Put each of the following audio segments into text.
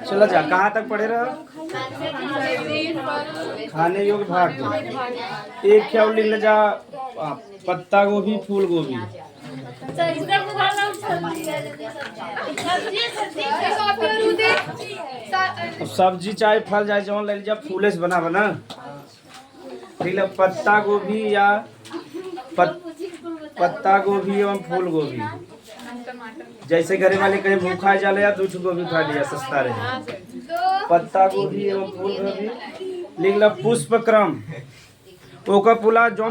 चला जा, कहाँ तक पढ़े रहा? खाने योग्य भाग दो। एक क्या लिख ले जा, पत्ता गोभी, फूल गोभी। सब्जी चाहे फल चाहे जौन ले लीजिए, फूले से बना बना ठीक है। पत्ता गोभी या पत्ता गोभी एवं फूल गोभी। जैसे घरे वाले कहीं भूखा जाले या दूध गोभी खा लिया, सस्ता रहे। पत्ता गोभी एवं फूल गोभी लिख लो। पुष्प क्रम ओका पुला जो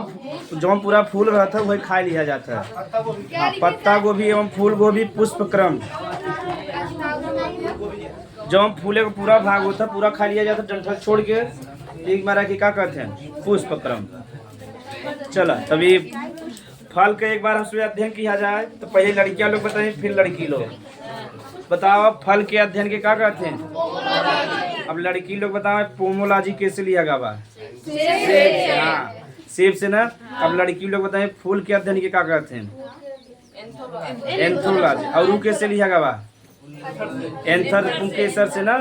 पूरा फूल रहता है वही खा लिया जाता है। पत्ता गोभी एवं फूल गोभी पुष्प क्रम। जो फूले का पूरा भाग होता है पूरा खा लिया जाता है, डंठल छोड़ के एक मारा की क्या कहते हैं, पुष्प क्रम। चला तभी फल का एक बार हमसे अध्ययन किया जाए तो पहले लड़कियां लोग बताएं, फिर लड़की लोग बताओ फल के अध्ययन के क्या कहते हैं। अब लड़की लोग बताओ पोमोलॉजी कैसे लिया गया, सेब से। हाँ सेब से ना। अब लड़की लोग बताएं फूल के अध्ययन के क्या कहते हैं, एंथ्रोलॉजी। और वो कैसे लिया गया, एंथर से ना।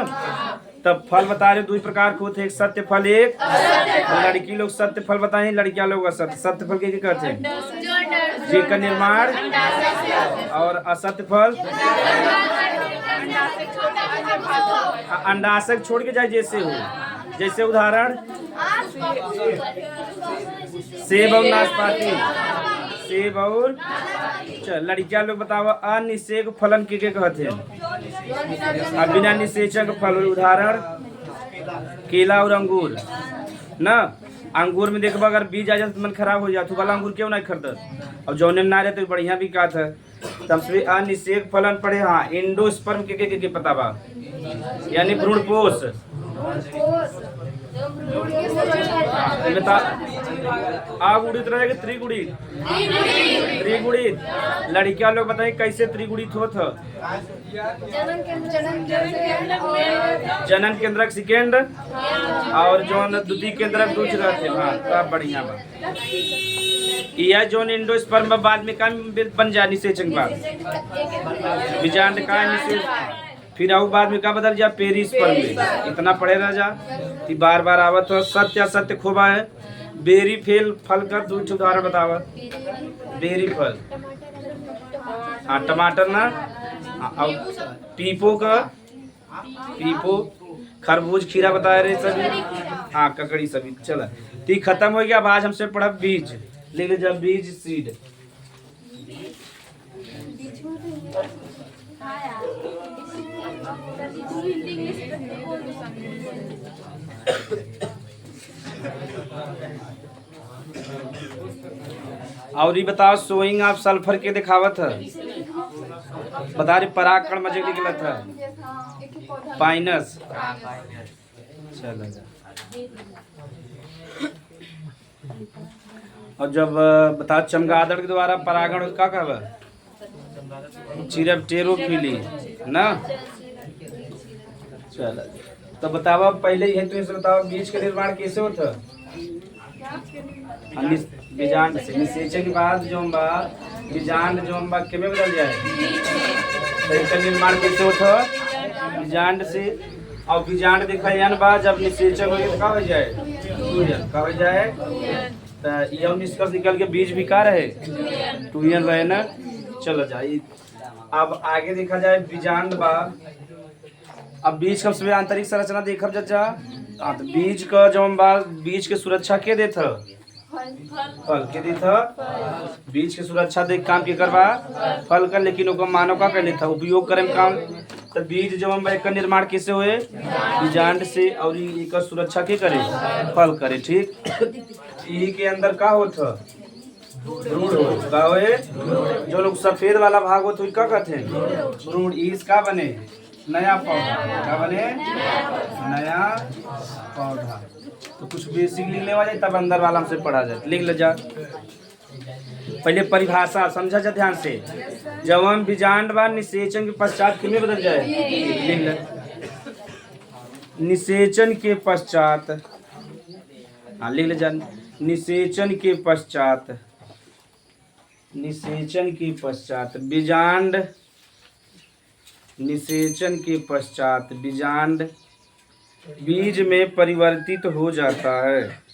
तब फल बता रहे दो प्रकार के होते हैं, एक सत्य फल एक। लड़की लोग सत्य फल बताएं, लड़कियां लोग असत्य। सत्य फल के क्या कहते हैं, जिनका निर्माण, और असत्य फल अंडाशय छोड़ के जाए जैसे हो। जैसे उदाहरण सेब और नाशपाती, सेब और। लड़कियां लोग बताओ अनिषेक फलन के कहते हैं, अब बिना निषेचक फल। उदाहरण केला और अंगूर ना। अंगूर में देखो अगर बीज आ जाए तो मन खराब हो जाता, वाला अंगूर क्यों नहीं खरीद। और जौने में ना रहे तो बढ़िया भी का था। तब से अनिषेक फलन पढ़े। हाँ इंडोस्पर्म के पता बा, यानी भ्रूणपोष। आग उड़ित रहेगा त्रिगुणित, त्रिगुणित। लड़कियां लोग बताए कैसे त्रिगुणित होत है, जनन केंद्रक सेकेंड और जो द्वितीय केंद्रक दूसरा थे। हाँ तब बढ़िया बा। यह जो इंडोस्पर्म बाद में काम बन जाए निषेचन बाद बीजांड का निषेच। फिर आओ बाद में क्या बदल जा, पेरिस्पर्म में। इतना पढ़े रह जा कि बार बार आवत हो। सत्य असत्य खोबा है। बेरी फेल फल का दो उदाहरण बतावत। बेरी फल, हाँ टमाटर ना। पीपो का, पीपो खरबूज खीरा बताए रहे सभी। हाँ ककड़ी सभी। चला ठीक खत्म हो गया। अब आज हमसे पढ़ा बीज। ले ले जा बीज, सीड। और ये बताओ सोइंग ऑफ सल्फर के दिखावत है। बता रहे परागकण मजे निकलत है, पाइनस। चल और जब बता चमगादड़ के द्वारा परागण का कहवा, चिरप्टेरोफिली ना। चल तो बतावा पहले ही तो बताओ बीज का निर्माण कैसे होता। बीजांड से। निषेचन के बाद जो बीजांड जो के में बदल जाए, तो इसका निर्माण कैसे होता, बीजांड से। और बीजांड देखा यान बाद जब निषेचन हो तो क्या हो जाए, क्या हो जाए। तो यह निष्कर्ष निकल के बीज भी का रहे, टूयन रहे ना। चलो जाए अब आगे देखा जाए बीजांड बा। अब बीज का सबसे आंतरिक संरचना देखब जा। तो बीज का जो बीज के सुरक्षा के देता, फल के देता। बीज के सुरक्षा देख काम के करवा फल का, लेकिन ओका मानव का कर लेता उपयोग करे काम। तो बीज जो एक निर्माण कैसे हुए, बीजांड से। और एक सुरक्षा के करे, फल करे। ठीक यही के अंदर का होता, भ्रूण हो का होए। जो लोग सफेद वाला भाग हो तो क्या कहते हैं, भ्रूण। इसका बने नया पौधा, क्या बने नया पौधा। तो कुछ बेसिक लिख ले जाए तब अंदर वाला हमसे पढ़ा जाए। लिख ले जा पहले परिभाषा समझा जा ध्यान से। जब हम बीजांड बा निषेचन के पश्चात किमें बदल जाए, लिख ले निषेचन के पश्चात। हाँ लिख ले जा निषेचन के पश्चात, निषेचन के पश्चात बीजांड, निषेचन के पश्चात बीजांड बीज में परिवर्तित हो जाता है।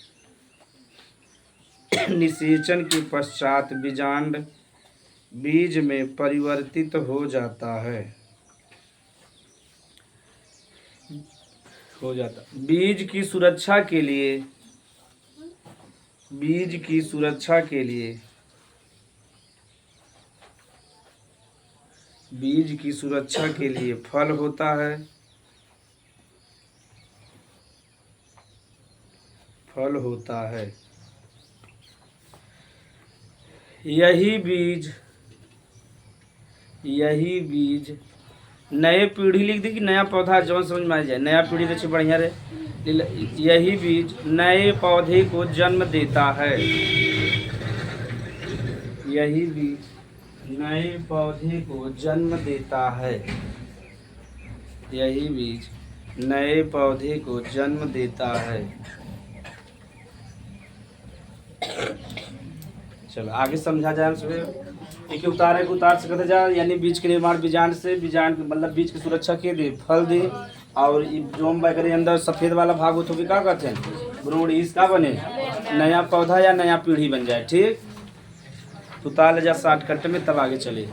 निषेचन के पश्चात बीजांड बीज में परिवर्तित हो जाता है, बीज की सुरक्षा के लिए, बीज की सुरक्षा के लिए, बीज की सुरक्षा के लिए फल होता है, फल होता है। यही बीज, यही बीज नए पीढ़ी लिख दी कि नया पौधा जौन समझ में आ जाए, नया पीढ़ी रचे बढ़िया रहे। यही बीज नए पौधे को जन्म देता है, यही बीज नए पौधे को जन्म देता है, यही बीज नए पौधे को जन्म देता है। चलो आगे समझा जाए हम एक उतार है उतार से कहते जा, यानी बीज के निर्माण बीजांड से, बीजांड मतलब बीज की सुरक्षा के दे फल दे, और जोम बैकरे अंदर सफेद वाला भाग हो तो भी क्या कहते हैं भ्रूण, इसका बने नया पौधा या नया पीढ़ी बन जाए। ठीक, तो उतार ले जा शॉर्टकट में, तब आगे चले।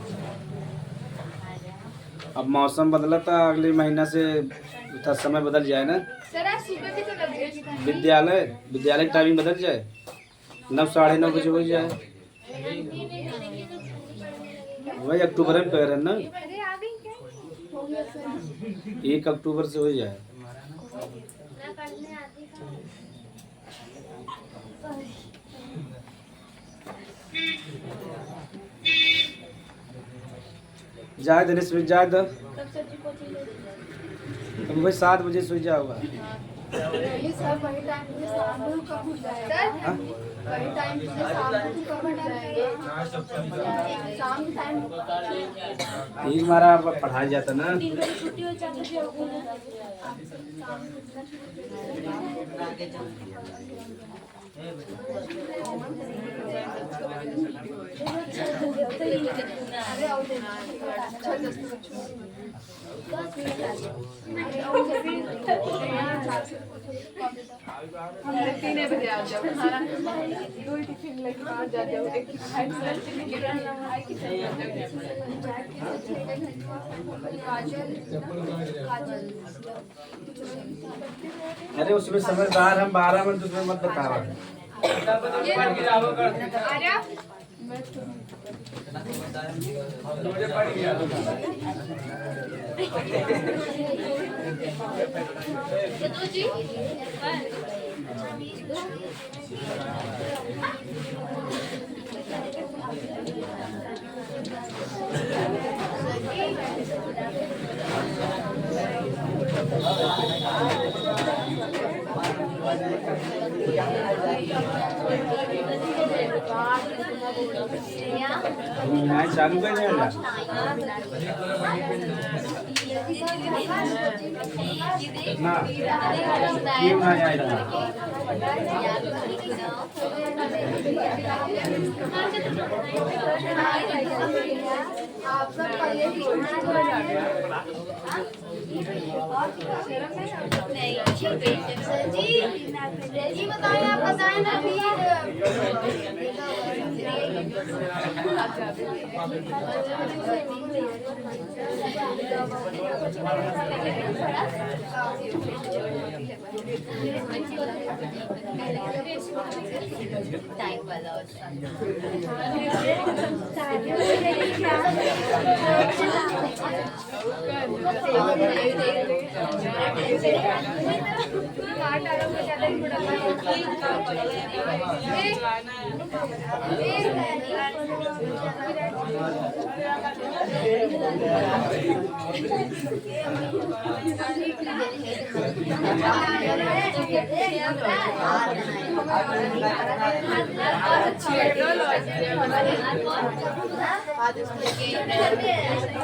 अब मौसम बदला था, अगले महीना से था समय बदल जाए ना, विद्यालय विद्यालय की टाइमिंग बदल जाए, 9 साढ़े 9 बजे हो जाए, वही अक्टूबर में कह रहे हैं ना, 1 अक्टूबर से हो जाए। जाए दिनेश में जाए दो, तुम भाई 7 बजे सो जाओगा। ठीक, हमारा पढ़ाया जाता ना, हमारे 3 बजे आ जाओ, हमारा 2 टिफिन लेके बाहर जा जाओ, एक अरे उसमें समझदार हम 12 मिनट उसमें मत बताओ। चालू कर देगा ना, ये ना आएगा। जी बताइए, आप बताएं ना टाइम वाला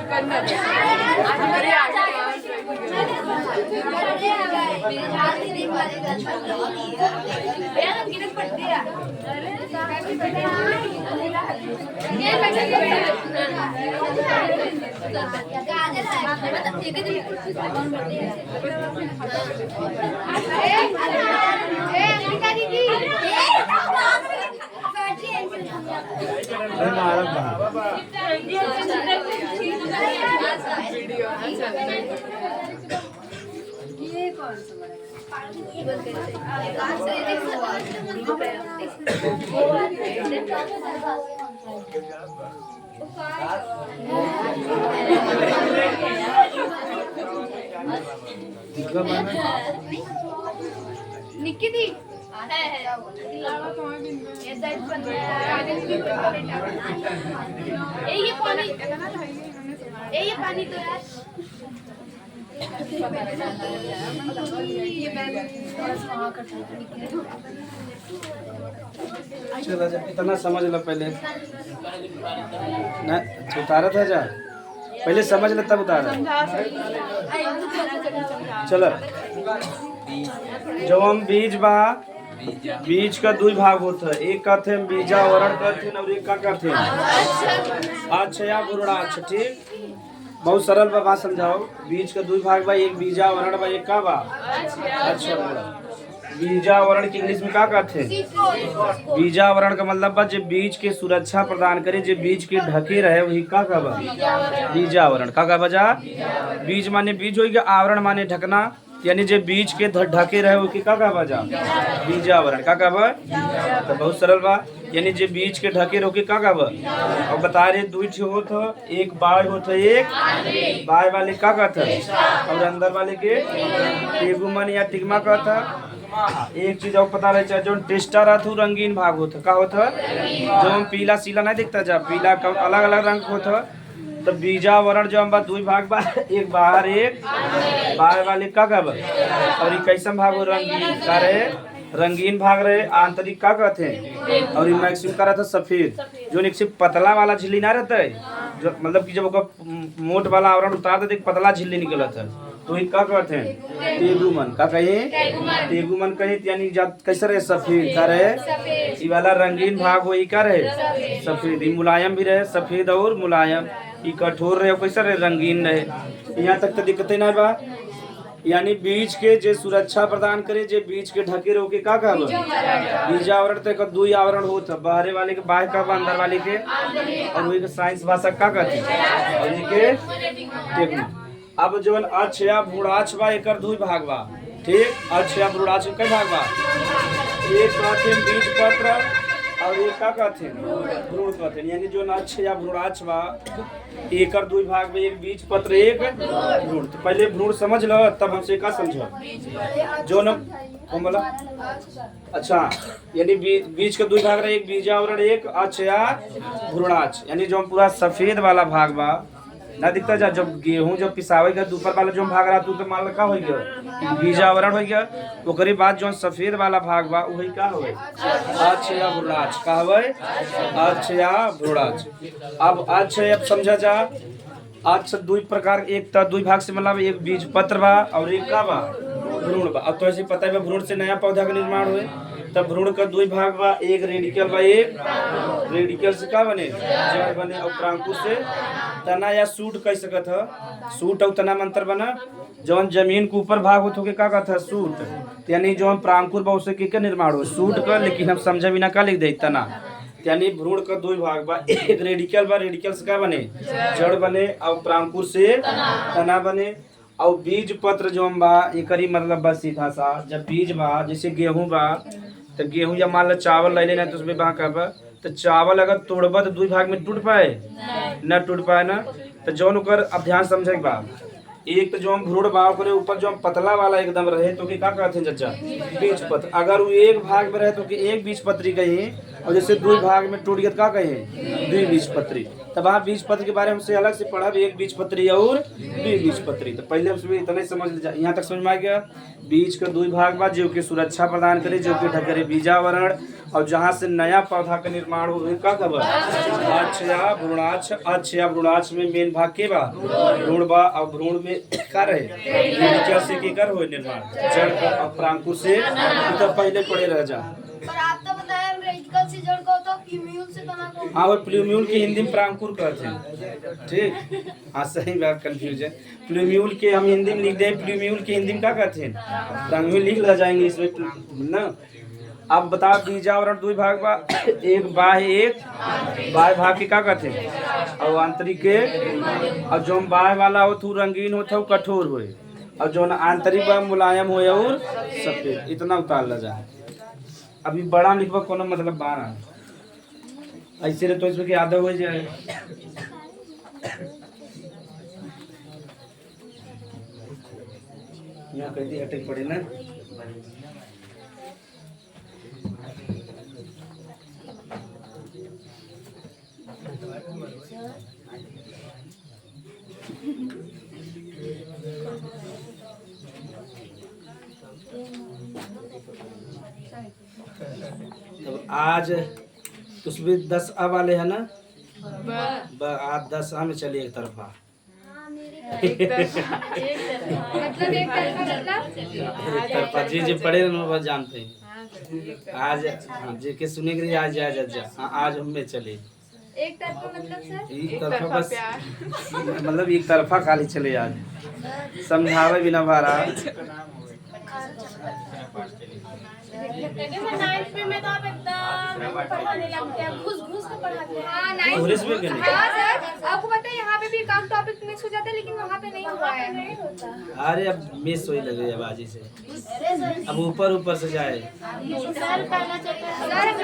करना अरे मारा वीडियो निक्की दी ये पानी तो यार चलो जा इतना समझ लो पहले ना उतारा था जा पहले समझ लो तब उतारा चलो जब हम बीज बा बीज का दो भाग होता है एक कहते हैं बीजावरण कहते हैं और एक का कहते हैं अच्छा या बुरड़ाक्ष ठीक बहुत सरल बा बात समझाओ बीज का दो भाग बा एक बीजावरण बा एक का बा अच्छा बीजावरण की इंग्लिश में क्या कहते हैं बीजावरण का मतलब बा जो बीज के सुरक्षा प्रदान करे जो बीज के ढके रहे वही का बा बीजावरण का बजा बीज माने बीज होगा आवरण माने ढकना यानी जो बीज के ढके रहे वो का बजा बीजावरण का बा तो बहुत सरल बा यानी जो बीज के ढके रहे का बा और बता रहे दो ठे होता एक बाय होता एक बाय वाले का कहता और अंदर वाले के टेगुमन या टिगमा कहता एक चीज और पता रहे जो टेस्टा रहता रंगीन भाग होता का होता जो हम पीला सीला नहीं दिखता जा पीला अलग अलग रंग होता तो बीजावरण जो हम दो भाग बा एक बाहर एक बाहर वाले का बा और ये कैसन भाग हो रंगीन का रहे रंगीन भाग रहे आंतरिक का कहते हैं और मैक्सिमम का रहता सफेद जो एक से पतला वाला झिल्ली ना रहता है जो मतलब कि जब मोट वाला आवरण उतार देते पतला झिल्ली निकलता है तो ये का कहते हैं टेगुमन का कहे टेगुमन कहे यानी जब कैसे रहे सफेद का रहे ये वाला रंगीन भाग हो ये का रहे सफेद ये मुलायम भी रहे सफेद और मुलायम ये कठोर रहे कैसे रहे रंगीन रहे यहाँ तक तो दिक्कत ना बा यानी बीज के जे सुरक्षा प्रदान करे जे बीज के ढके रोके का बीजावरण तक दो आवरण होता बाहरे वाले के बाहर का अंदर वाले के और वही के साइंस भाषा का कहते और के टेक्निक अब जो अच्छ या भूड़ाछ बा एक दो भाग बा ठीक अच्छ या भूड़ाछ कई भाग बा एक कहते हैं बीज पत्र और एक का कहते हैं भ्रूण कहते हैं यानी जो अच्छ या भ्रूणाक्ष बा एक दो भाग में एक बीज पत्र एक भ्रूण तो पहले भ्रूण समझ लो तब हमसे का समझो जो न कौन बोला अच्छा यानी बीज के दो भाग रहे एक बीजावरण एक अच्छ या भ्रूणाक्ष यानी जो पूरा सफेद वाला भाग बा ना दिखता जा जब गेहूं जब पिसावेगा ऊपर वाला जो भाग रहा तू तो मान का हो गया बीजावरण हो गया ओकरे बाद जो सफेद वाला भाग बा वही का होवे अच्छ या भ्रूणाक्ष का होवे अच्छ या भ्रूणाक्ष अब अच्छ अब समझा जा अच्छ दो प्रकार एक तो दो भाग से मतलब एक बीज पत्र बा और एक का बा भ्रूण बा अब तो ऐसे पता है भ्रूण से नया पौधा का निर्माण हुए तब भ्रूण का दो भाग बा एक रेडिकल बा एक रेडिकल से का बने जड़ बने और प्रांकुर से तना या सूट कह सकत है सूट और तना मंत्र बना जौन जमीन के ऊपर भाग होत होके का कहता है सूट यानी जो हम प्रांकुर बा उसे के निर्माण हो सूट का लेकिन हम समझा बिना का लिख दे तना यानी भ्रूण का दो भाग बा एक रेडिकल बा रेडिकल से का बने जड़ बने और प्रांकुर से तना बने और बीज पत्र जो हम बा एकरी मतलब बस सीधा सा जब बीज बा जैसे गेहूं बा तो गेहूं या मान लो चावल ले लेना तो उसमें कहा बा तो चावल अगर तोड़बा तो दो भाग में टूट पाए न टूट पाए ना तो जौन ओकर अब ध्यान समझे बा एक तो जो हम भ्रूण बा ओकरे ऊपर जो हम पतला वाला एकदम रहे तो का कहते हैं चचा बीज पत्र अगर वो एक भाग में रहे तो एक बीज पत्री कही और जैसे दो भाग में टूट गया तो का कहे द्विबीजपत्री। तब आप बीजपत्र के बारे में हमसे अलग से पढ़ा भी, एक बीजपत्री और द्विबीजपत्री। तो पहले हम इतना ही समझ यहाँ तक समझ में आ गया। बीज का दो भाग बा, जो कि सुरक्षा प्रदान करे, जो कि ढके बीजावरण, और जहाँ से नया पौधा का निर्माण हो का खबर अक्ष या भ्रूणाक्ष। अक्ष या भ्रूणाक्ष में मेन भाग के बा भ्रूण बा, और भ्रूण में का रहे से के कर हो निर्माण जड़ और प्रांकुर से। तो पहले पढ़े रह जा। पर आप तो बताया रेडिकल से जड़ को तो प्लूम्यूल से बना को। हाँ, और प्लूम्यूल की हिंदी में प्रांकुर कहते हैं। ठीक, हाँ सही बात, कंफ्यूजन। प्लूम्यूल के हम हिंदी में लिख दें, प्लूम्यूल की हिंदी में क्या कहते हैं प्रांकुर, लिख ला जाएंगे इसमें ना। अब बता बीजावरण दो भाग बा, एक बाह्य एक बाह्य भाग के क्या कहते हैं और आंतरिक के। और जो बाह्य वाला हो तो रंगीन हो तो कठोर हो, और जो आंतरिक बा मुलायम हो और सफेद। इतना उतार ला जाए। अभी बड़ा लिखवा कोनो मतलब बारह ऐसे तो इसमें आधा हो जाए। यहाँ कहती अटक पड़े ना। तो आज उसमें 10 आ वाले है ना, आज 10 आ में चलिए एक तरफा। एक तरफा जी जी पढ़े ना जानते हैं। आज जी के सुने के लिए आज आज आज हम में चले एक तरफा मतलब सर एक तरफा बस मतलब एक तरफा खाली चले आज समझावे बिना भारा। नाइन्थ में तो आप एकदम पढ़ाने लगते हैं, घुस के पढ़ाते हैं। हाँ इंग्लिश में क्यों नहीं? हाँ सर, आपको पता है यहाँ पे भी काम टॉपिक मिक्स हो जाता है, लेकिन वहाँ पे नहीं हुआ है। अरे अब मिस वही लगे आवाजी से, अब ऊपर ऊपर से जाए। सर पहला सर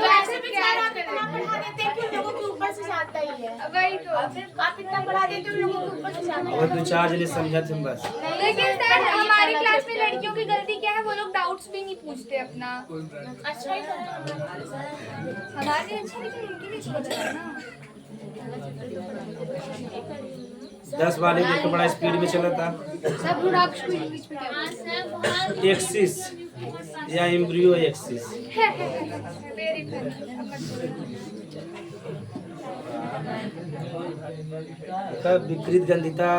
वैसे भी सर आप इतना पढ़ा देते हैं कि लोगों के ऊपर से जाता ही है। वही तो आप इतना पढ़ा देते हो लोगों के ऊपर से जाता है। और दो चार जने समझा थे बस। लेकिन सर हमारी क्लास में लड़कियों की गलती क्या है, वो लोग डाउट्स भी नहीं पूछते अपना। अच्छा ही हमारे अच्छा, लेकिन उनके लिए सोच रहा है ना। 10 वाले देखो बड़ा स्पीड में चला था। सब भ्रूणाक्ष को इंग्लिश में क्या बोलते एक्सिस या एम्ब्रियो एक्सिस। हैं? वेरी तब विकृत गंधिता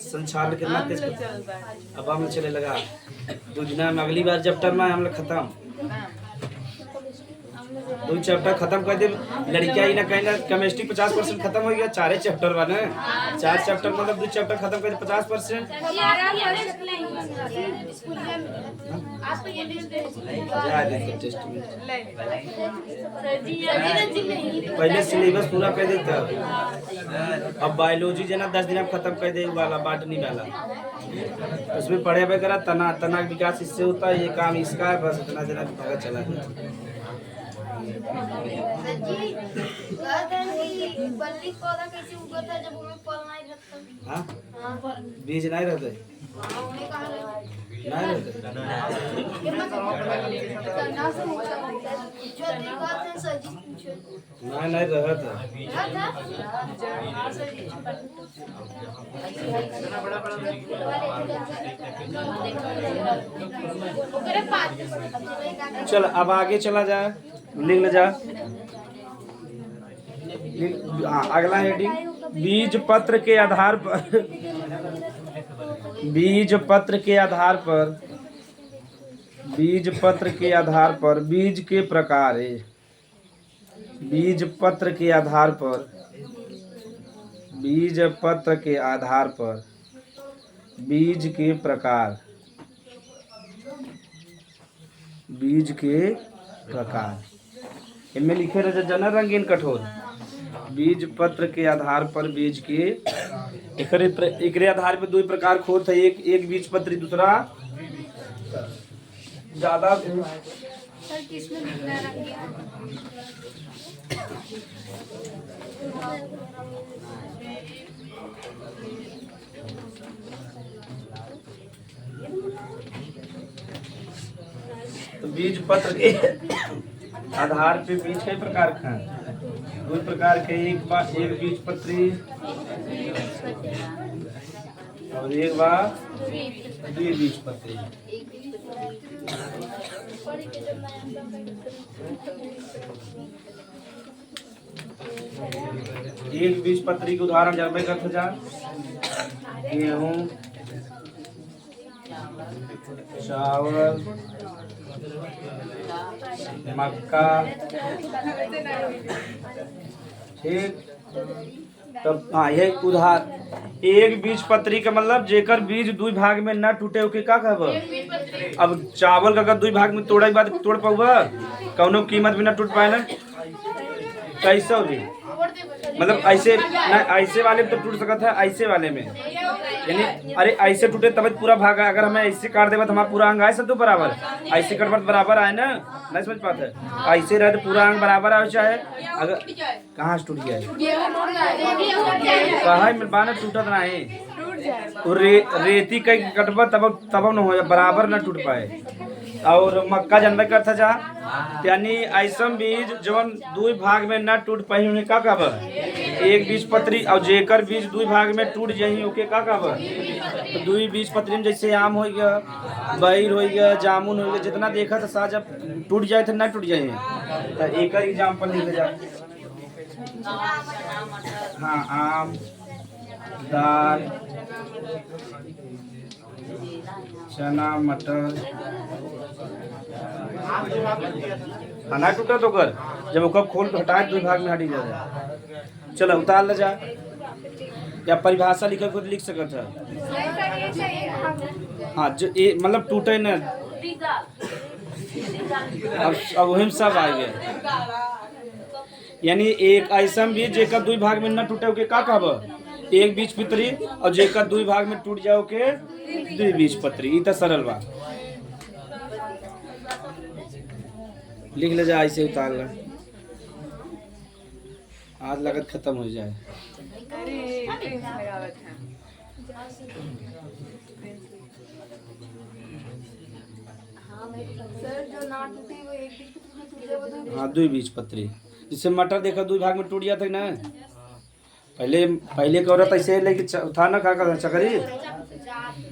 संचालन कितना तेज अब हम चले लगा। 2 दिना में अगली बार चैप्टर में हम लोग खत्म, 2 चैप्टर खत्म कर दे। लड़कियां ही ना कहीं ना केमिस्ट्री 50% खत्म हो गया, 4 चैप्टर बने, 4 चैप्टर मतलब 2 चैप्टर खत्म कर दे 50%। टेस्ट में पहले सिलेबस पूरा कर देता, अब बायोलॉजी जो ना 10 दिन में खत्म कर दे वाला बॉटनी वाला, उसमें पढ़े वगैरह तना तना विकास इससे होता है, ये काम इसका है, बस इतना जना पता चला गया। बल्ली पौधा कैसे उगता है जब उनमें फल नहीं लगता? हाँ बीज नहीं रहते, नहीं रहते। नहीं रहता। चल अब आगे चला जाए, लिख ले जा। हाँ अगला हेडिंग बीज पत्र के आधार पर बीज पत्र के आधार पर बीज पत्र के आधार पर बीज के प्रकार है। बीज पत्र के आधार पर बीज पत्र के आधार पर बीज के प्रकार बीज के प्रकार इनमें लिखे रहे जना रंगीन कठोर। बीज पत्र के आधार पर बीज के एकरे आधार पर 2 प्रकार खोत है, एक बीज पत्र दूसरा ज्यादा। सर किसमें लिखना है रंगीन? तो बीज पत्र के आधार पे बीज कई प्रकार के हैं? दो प्रकार के, एक बीज पत्री और एक बार द्वि बीज पत्री। एक बीज पत्री के उदाहरण जानबे करते जा, गेहूं, चावल, मक्का, ठीक। तब हाँ ये उधार एक बीज पत्री का मतलब जेकर बीज दो भाग में न टूटे ओके का कहब। अब चावल का अगर दो भाग में तोड़े के बाद तोड़ पाऊगा कौनो कीमत भी न टूट पाए ना, कैसे हो जी? मतलब ऐसे ना, ऐसे वाले में तो टूट सकता है, ऐसे वाले में यानी अरे ऐसे टूटे तब पूरा भाग है। अगर हमें ऐसे काट देगा तो हमारा पूरा अंग आए सब तो बराबर, ऐसे कटवा बराबर आए ना, नहीं समझ पाते। ऐसे रहे तो पूरा अंग बराबर आए, चाहे अगर कहाँ से टूट गया है, कहाँ बाना टूटत ना है, रेती कई कटवा तब न हो बराबर न टूट पाए। और मक्का जानबे करता जा, यानी ऐसा बीज जवन दो भाग में न टूट पाई उन्हें का कहब एक बीज पत्री। और जेकर बीज दो भाग में टूट जाही ओके का कहब। तो दो बीज पत्री में जैसे आम हो गया, बैर हो गया, जामुन हो गया, जितना देखा था सा जब टूट जाए तो न टूट जाए। तो एक एग्जाम्पल लिख जा, हाँ आम, दाल, चना, मटर, खाना टूटा तो कर जब ओकर खोल के हटाए दो भाग में हटी जाए। चलो उतार ले जा, या परिभाषा लिख खुद लिख सकत है। हाँ जो ये मतलब टूटे न, अब वही सब आ गए। यानी एक ऐसा बीज जेकर दो भाग में न टूटे ओके का कहब एक बीज पत्री, और जेकर दो भाग में टूट जाओ के द्वि बीज पत्री। ई तो सरल बा, लिख ले जा, ऐसे उतार ले, आज लागत खत्म हो जाए। हाँ द्वि बीज पत्री, जिससे मटर देखा दो भाग में टूट जाता है ना। पहले के औरत ऐसे लेके था ना, खा कर चकरी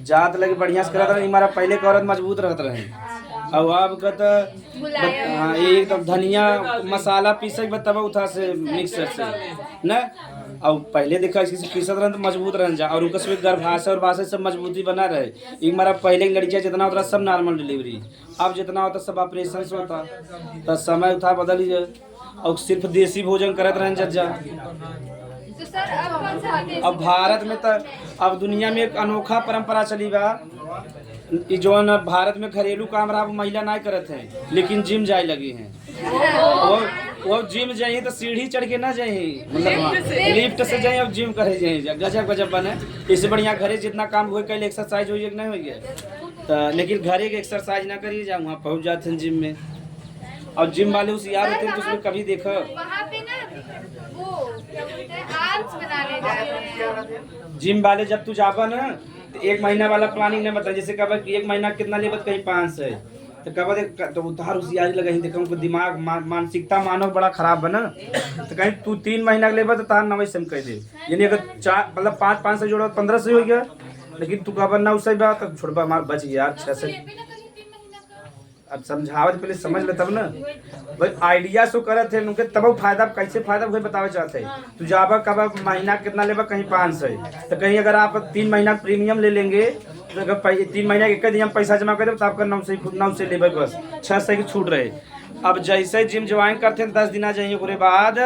जात लगे बढ़िया से करत रहे, हमारा पहले के औरत मजबूत रहत रहे। अब का तो हाँ एक तो धनिया मसाला पीसे तब उठा से मिक्सर से ना। अब पहले देखा इससे पीसत रहे तो मजबूत रह जा, और उसमें गर्भाशय और भाषा सब मजबूती बना रहे। एक हमारा पहले की लड़कियाँ जितना होता सब नॉर्मल डिलीवरी, अब जितना होता सब ऑपरेशन से होता। तो समय उठा बदल ही जाए, और सिर्फ देसी भोजन करत रहे जज्जा। अब भारत में तो अब दुनिया में एक अनोखा परंपरा चली बा, जो न भारत में घरेलू काम रहा महिला नहीं करत हैं, लेकिन जिम जाए लगी हैं। वो जिम जाइए तो सीढ़ी चढ़ के ना जाइए, मतलब लिफ्ट से जाइए, अब जिम करे जाइए। गजब गजब बने, इससे बढ़िया घरे जितना काम हुए कल एक्सरसाइज हो नहीं हो गया। तो लेकिन घरे के एक्सरसाइज ना करिए, जा वहाँ पहुँच जाते हैं जिम में। और जिम वाले उस यार होते हैं तो उसमें कभी देखो जिम वाले जब तू जाबा ना तो एक महीना वाला प्लानिंग नहीं बता। जैसे कब एक महीना कितना लेबत कहीं 500 तो कब तो उतार होशियारी लगा ही देखो उनको दिमाग मानसिकता मानव बड़ा खराब बना। तो कहीं तू 3 महीना लेबा तो तार नवे से कह दे, यानी अगर 4 मतलब 500 जोड़ो 1500 हो गया, लेकिन तू कब ना उससे बात तो छोड़बा हमार बच गया यार 600। अब समझावत पहले समझ ले तब ना भाई आइडिया सो करत है उनके तब फायदा कैसे फायदा वही बतावे चाहते हैं। तू जाबा कब महीना कितना लेबा कहीं 500 तो कहीं अगर आप 3 महीना प्रीमियम ले लेंगे तो अगर 3 महीना एक दिन पैसा जमा कर दे तो आपका 9 से लेबा बस 600 की छूट रहे। अब जैसे जिम ज्वाइन करते हैं 10 दिन आ जाइए उसके बाद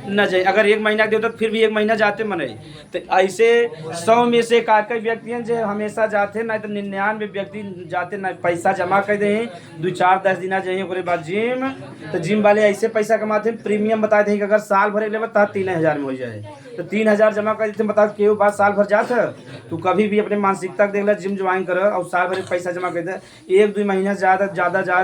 न जाइए। अगर 1 महीना दे तो फिर भी 1 महीना जाते मने। तो ऐसे 100 में से काकई व्यक्ति हैं जो हमेशा जाते नहीं तो 99 व्यक्ति जाते ना पैसा जमा कर दे 2-4-10 दिन आ जाइए उसके बाद जिम। तो जिम वाले ऐसे पैसा कमाते हैं, प्रीमियम बताते हैं कि अगर साल भर ले तब 3000 में हो जाए। तो 3000 जमा कर देते बताओ क्यों बात साल भर जाता। तू कभी भी अपने मानसिकता देख ले, जिम ज्वाइन कर और साल भर पैसा जमा कर दे। 1-2 महीना ज़्यादा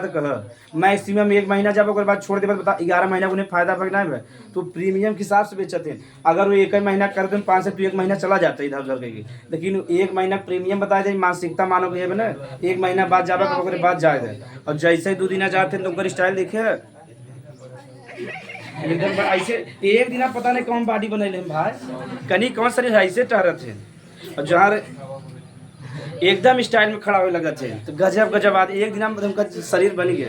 कह मैक्सिमम 1 महीना जब ओकर बाद छोड़ दे बता 11 महीना उन्हें फायदा पकना है। तो प्रीमियम के हिसाब से बेचते हैं। अगर वो 1 महीना करते हैं 5 से तो 1 महीना चला जाता है इधर उधर करके, लेकिन 1 महीना प्रीमियम बताए दे मानसिकता मानो के है ना। 1 महीना बाद जाबा ओकरे बाद जाए दे। और जैसे 2 दिन जाते हैं तो उनका स्टाइल देखे एकदम ऐसे एक दिन पता नहीं कौन बॉडी बनैले हम भाई, कनी कौन शरीर ऐसे टहरत है और जहाँ एकदम स्टाइल में खड़ा होने लगा थे तो गजब गजब आदमी एक दिन में उनका शरीर बन गया।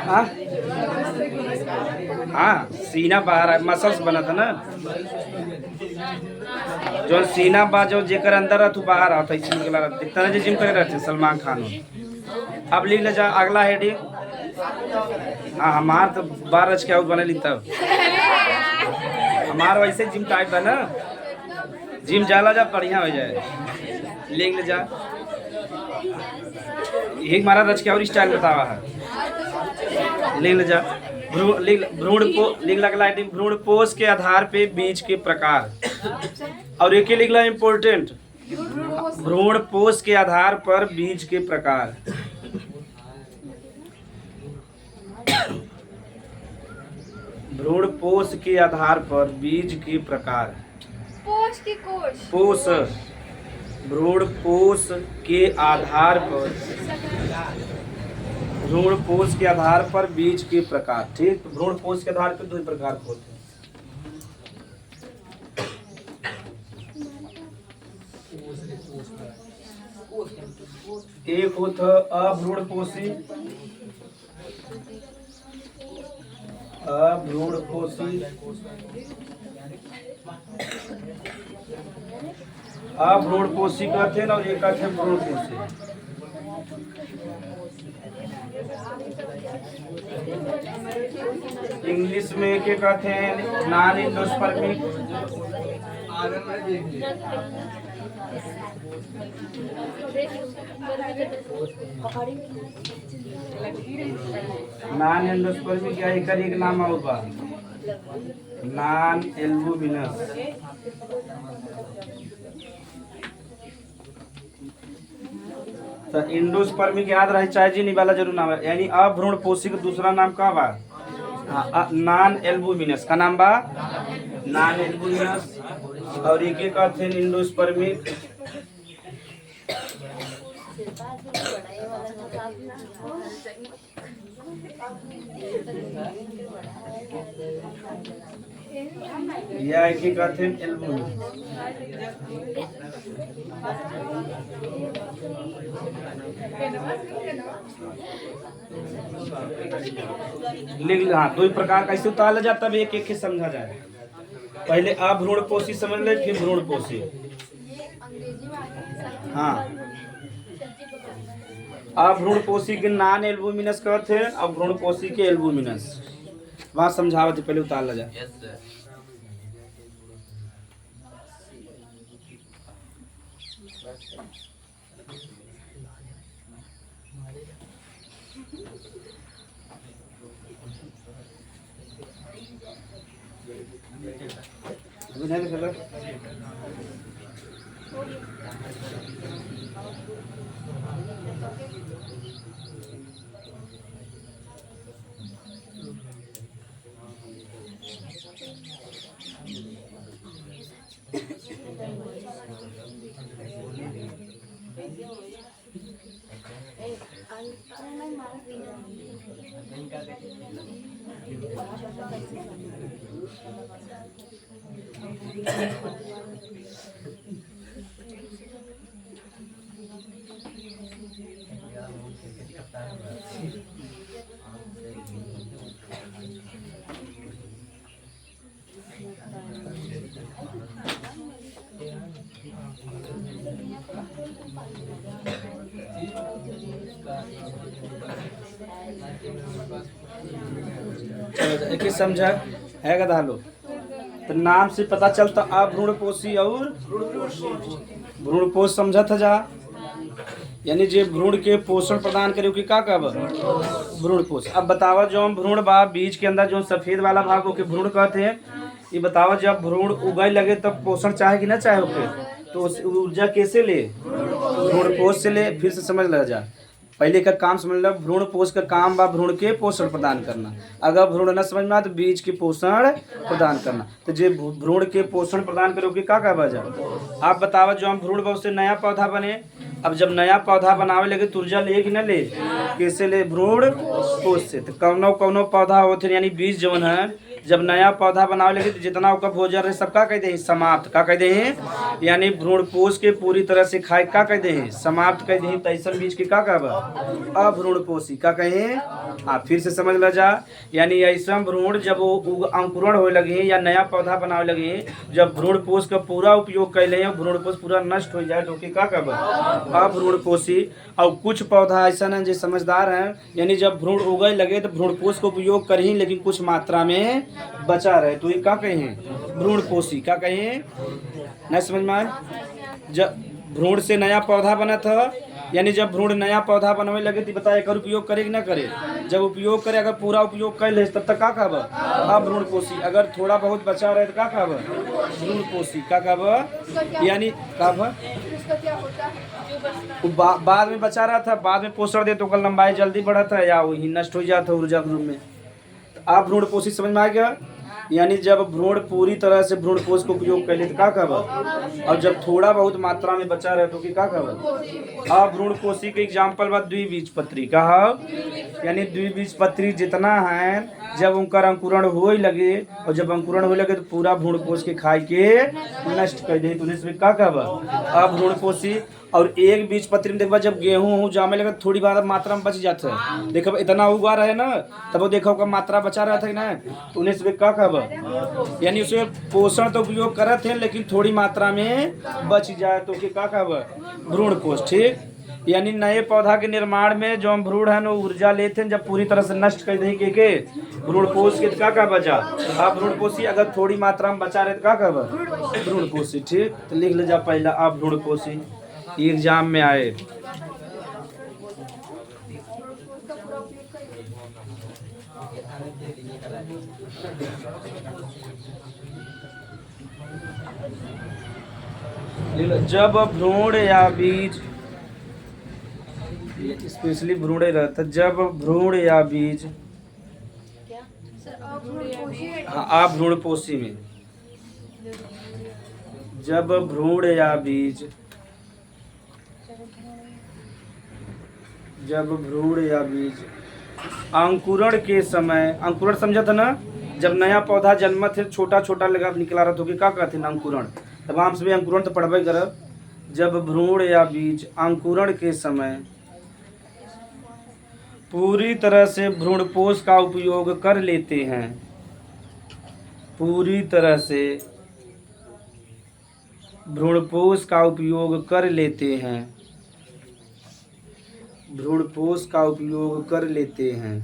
हाँ हाँ, सीना बाहर मसल्स बना था ना, जो सीना बा जो जेकर अंदर रहता बाहर आता है, निकला रहता इतना जो जिम करे रहते सलमान खान। अब लिख ले जा अगला हेडिंग। हाँ हमार तो 12 रच के आउट बने ली तब हमार वैसे जिम टाइप है ना, जिम जाला जा बढ़िया हो जाए। लिख ले जा एक हमारा रच के और स्टाइल बतावा है। लिख ले जा भ्रूण पोष के आधार पे बीज के प्रकार, और एक ही लिखला इम्पोर्टेंट, भ्रूण पोष के आधार पर बीज के प्रकार। भ्रूण पोष के आधार पर बीज के प्रकार। पोष की कोष। पोष, भ्रूण पोष के आधार पर, भ्रूण पोष के आधार पर बीज के प्रकार। ठीक, भ्रूण पोष के आधार पर 2 प्रकार होते हैं। एक होता अभ्रूणपोषी, अभ्रूणपोषी, अभ्रूणपोषी कहते हैं और एक कहते हैं भ्रूणपोषी। इंग्लिश में क्या कहते हैं, नॉन एंडोस्पर्मिक, नॉन एंडोस्पर्मिक या एक नाम होगा नॉन एल्बुमिनस। तो एंडोस्पर्मिक याद रहे चाहे जी नहीं वाला जरूर नाम है, यानी अभ्रूणपोषी का दूसरा नाम का बा नॉन एल्बुमिनस। का नाम बा नॉन एल्बुमिनस, और एक कहते हैं एंडोस्पर्मिक। या एक कहते हैं एल्बुमिनस। लिख हाँ, 2 प्रकार कैसे उतारा जाता है, एक एक समझा जाए। पहले अभ्रूणपोषी समझ ले, फिर भ्रूणपोषी। हाँ, अभ्रूणपोषी के नॉन एल्बुमिनस कहते हैं और भ्रूणपोषी के एल्बुमिनस। वहाँ समझावत पहले उतार जा। एक ही समझा है गधा लो, तो नाम से पता चलता अभ्रूणपोषी और भ्रूणपोष समझा था जा, यानी जे भ्रूण के पोषण प्रदान करे कि का कब भ्रूणपोष। अब बतावा जो हम भ्रूण बा बीज के अंदर जो सफेद वाला भाग के भ्रूण कहते हैं, ये बतावा जब भ्रूण उगने लगे तब पोषण चाहे कि ना चाहे होके, तो ऊर्जा कैसे ले, भ्रूणपोष से ले। फिर से समझ लगा जा, पहले का काम समझ लो, भ्रूण पोष का काम बा भ्रूण के पोषण प्रदान करना। अगर भ्रूण न समझ में आ तो बीज के पोषण प्रदान करना। तो जे भ्रूण के पोषण प्रदान करोगे क्या कहवा जा। आप बतावा जो हम भ्रूण बहु से नया पौधा बने अब जब नया पौधा बनावे लगे तुरजा ले कि न ले, कैसे ले, भ्रूण कोश से। तो कौनो कौनो पौधा होते यानी बीज जवन है जब नया पौधा बनावे लगे तो जितना ओकर भोजन रहे सबका कह दे समाप्त, का कह दे यानी भ्रूण कोश के पूरी तरह से खाए का कह दे समाप्त कह दे। तैसन बीज के का कहब अभ्रूणपोषी, का कहे फिर से समझ ल जा। यानी ऐसा भ्रूण जब वो अंकुरण होए लगे या नया पौधा बनावे लगे, जब भ्रूण पोष का पूरा उपयोग कैले भ्रूण पोष पूरा नष्ट हो जाए तो के का कहब अभ्रूणपोषी। और कुछ पौधा ऐसा है जो समझदार हैं, यानी जब भ्रूण उगे लगे तो भ्रूण पोष का उपयोग कर ही लेकिन कुछ मात्रा में बचा रहे तो ये का कहें भ्रूणपोषी, का कहें नहीं समझ में आए। जब भ्रूण से नया पौधा बना था, यानी जब भ्रूण नया पौधा बनवे लगे तो बताए एकर उपयोग करे कि ना करे, जब उपयोग करे अगर पूरा उपयोग कर ले तब तक का कहब अभ्रूणपोषी। अगर थोड़ा बहुत बचा रहे तो का कहब भ्रूणपोषी, का कहब यानी कहब उसका क्या होता है? बाद में बचा रहा था, बाद में पोषण दे तो ओकर लंबाई जल्दी बढ़ा था या वही नष्ट हो जाता ऊर्जा के रूप में। आप भ्रूणपोषी समझ में आ गया। यानी जब भ्रूण पूरी तरह से भ्रूणपोष का उपयोग कर ले तो का कहब, और जब थोड़ा बहुत मात्रा में बचा रहे तो कि का कहब अभ्रूणपोषी के एग्जाम्पल बा द्विबीजपत्री का, यानी द्विबीजपत्री जितना है जब उनका अंकुरण होए लगे और जब अंकुरण होए लगे तो पूरा भ्रूणपोष के खाए के नष्ट कर दे तो इसमें का कहब अभ्रूणपोषी। और एक बीजपत्री में देखबा जब गेहूं जामे लगे थोड़ी बार मात्रा में बच जाता है, देखो इतना उगा रहे ना तब वो देखो का मात्रा बचा रहा था ना तो उन्हें से का कहब यानी उसमें पोषण तो उपयोग करत है लेकिन थोड़ी मात्रा में बच जाए तो के का कहब भ्रूणपोष। ठीक, यानी नए पौधा के निर्माण में जो हम भ्रूण है वो ऊर्जा लेते हैं जब पूरी तरह से नष्ट कर दें के भ्रूणपोष के का का बचा अभ्रूणपोषी। अगर थोड़ी मात्रा में बचा रहे तो का कहब भ्रूणपोषी। ठीक, तो लिख ले जा पहला अभ्रूणपोषी एग्जाम में आए। जब भ्रूण या बीज, स्पेशली भ्रूण रहता, जब भ्रूण या बीज अभ्रूणपोषी में, जब भ्रूण या बीज, जब भ्रूण या बीज अंकुरण के समय, अंकुरण समझा था ना, जब नया पौधा जन्मत है छोटा छोटा लगा निकला रहा तो क्या कहते हैं अंकुरण, तमाम से अंकुरण तो पढ़बे करब। जब भ्रूण या बीज अंकुरण के समय पूरी तरह से भ्रूणपोष का उपयोग कर लेते हैं, पूरी तरह से भ्रूणपोष का उपयोग कर लेते हैं, भ्रूणपोष का उपयोग कर लेते हैं,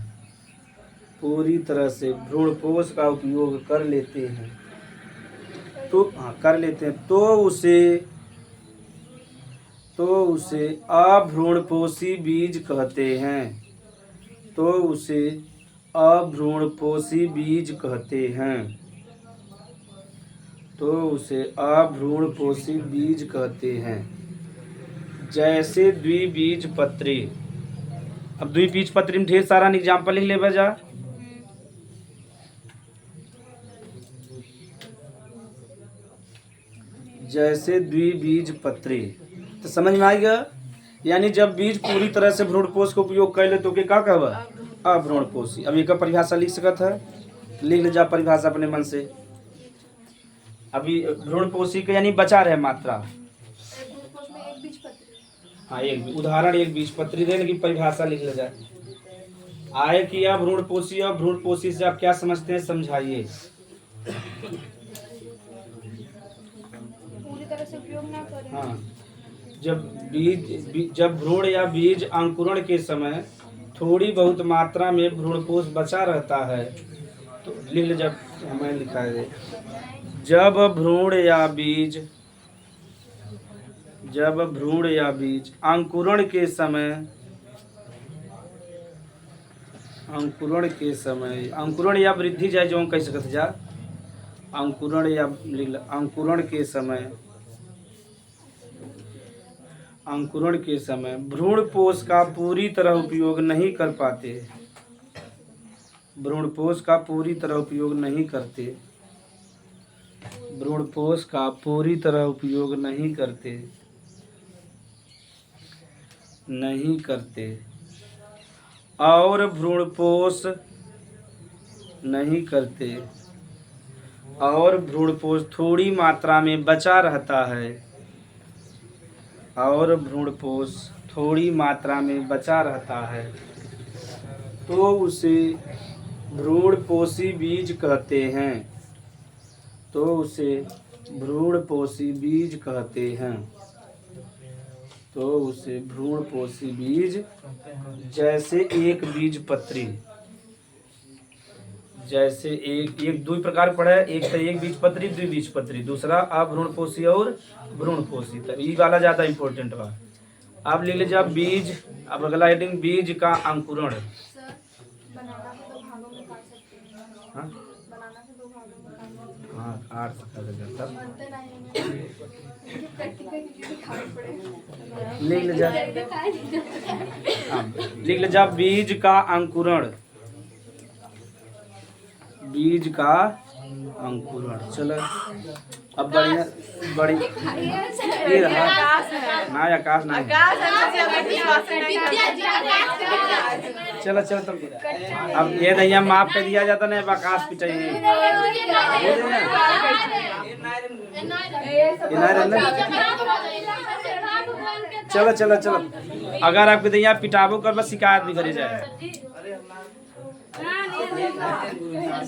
पूरी तरह से भ्रूणपोष का उपयोग कर लेते हैं तो कर लेते हैं तो उसे अभ्रूणपोषी बीज कहते हैं, तो उसे अभ्रूणपोषी बीज कहते हैं, तो उसे अभ्रूणपोषी बीज कहते हैं। जैसे द्विबीजपत्री, अब द्विबीजपत्री में ढेर सारा एग्जाम्पल लिख ले जा। जैसे द्विबीजपत्री तो समझ में आएगा। यानी जब बीज पूरी तरह से भ्रूणपोष का उपयोग कर ले तो के का कहब अभ्रूणपोषी। अब एक परिभाषा लिख सकत है, लिख ले जा परिभाषा अपने मन से। अभी भ्रूणपोषी के यानी बचा रहे मात्रा, हाँ एक उदाहरण एक बीजपत्री दे लेकिन परिभाषा लिख ले जाए। आए कि अभ्रूणपोषी और भ्रूणपोषी से आप क्या समझते हैं समझाइए। पूरी तरह से उपयोग ना करें। हाँ, जब भ्रूण या बीज अंकुरण के समय थोड़ी बहुत मात्रा में भ्रूणपोष बचा रहता है तो लिख ले जब हमें लिखा है। जब भ्रूण या बीज अंकुरण के समय, अंकुरण या वृद्धि जाए जो हम कह सकते जा, अंकुरण के समय भ्रूणपोष का पूरी तरह उपयोग नहीं कर पाते, भ्रूणपोष का पूरी तरह उपयोग नहीं करते, भ्रूणपोष का पूरी तरह उपयोग नहीं करते नहीं करते और भ्रूणपोष नहीं करते और भ्रूणपोष थोड़ी मात्रा में बचा रहता है और भ्रूणपोष थोड़ी मात्रा में बचा रहता है तो उसे भ्रूणपोषी बीज कहते हैं। तो उसे भ्रूणपोषी बीज कहते हैं। तो उसे भ्रूणपोषी बीज जैसे एक बीजपत्री, जैसे एक दो प्रकार पड़ा है, एक तो एक बीजपत्री, द्विबीजपत्री, दूसरा अभ्रूणपोषी और भ्रूणपोषी। तो ये वाला ज़्यादा इम्पोर्टेंट बा। अब लिख लीजिए बीज। अब अगला हेडिंग बीज का अंकुरण। सर बनाना को 2 भागों में काट सकते हैं। हाँ बनाना को 2 भागों में काट हाँ काट सकता है तब बनते नहीं हैं। प्रैक्टिकल चीजें दिखानी पड़ेगी। लिख लीजिए। हाँ लिख लीजिए बीज का अंकुरण। बीज का अंकुरण। चलो अब बढ़िया ये रहा ना आकाश नहीं। चलो चलो तब अब ये दैया माफ कर दिया जाता नहीं, आकाश पिटाई चलो चलो चलो। अगर आपके दैया पिटाबो कर बस शिकायत भी करी जाए।